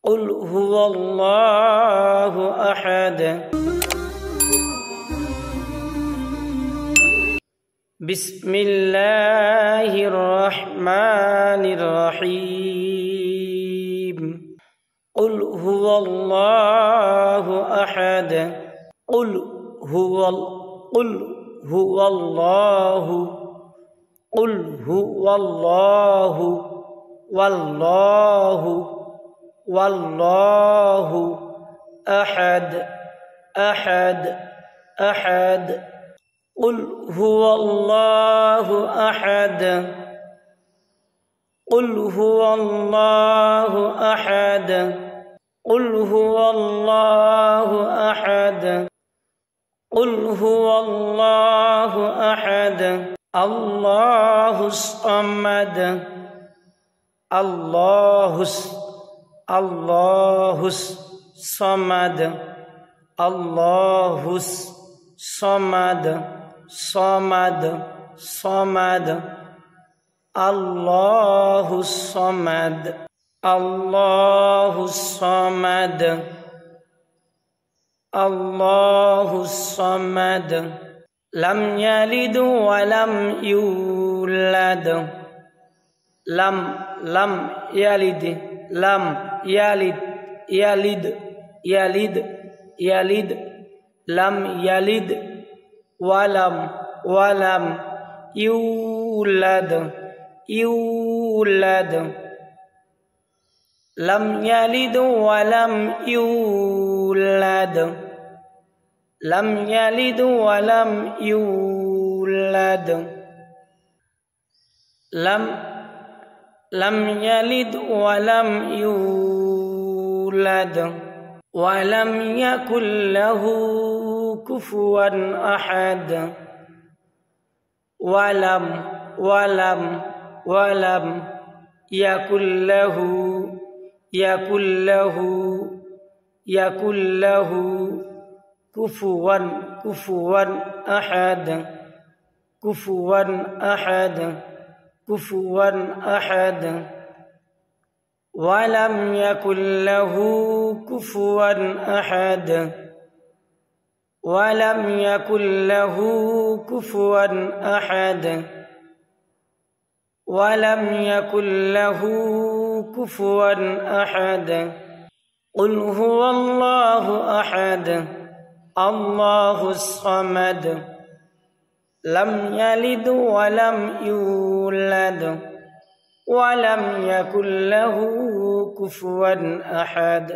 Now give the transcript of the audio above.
قل هو الله أحد بسم الله الرحمن الرحيم قل هو الله أحد قل هو الله قل هو الله والله أحد قل هو الله أحد قل هو الله أحد قل هو الله أحد قل هو الله أحد الله الصمد الله الصمد الله الصمد صمد الله الصمد الله الصمد الله الصمد لم يلد ولم يولد لم يلد لم يلد ولم يولد لم يلد ولم يولد لم يلد ولم يولد لم يلد ولم يولد ولم يكن له كفوا أحد ولم يكن له كفوا أحد ولم يكن له كفوا أحد ولم يكن له كفوا أحد ولم يكن له كفوا أحد قل هو الله أحد الله الصمد لم يلد ولم يولد ولم يكن له كفوا أحد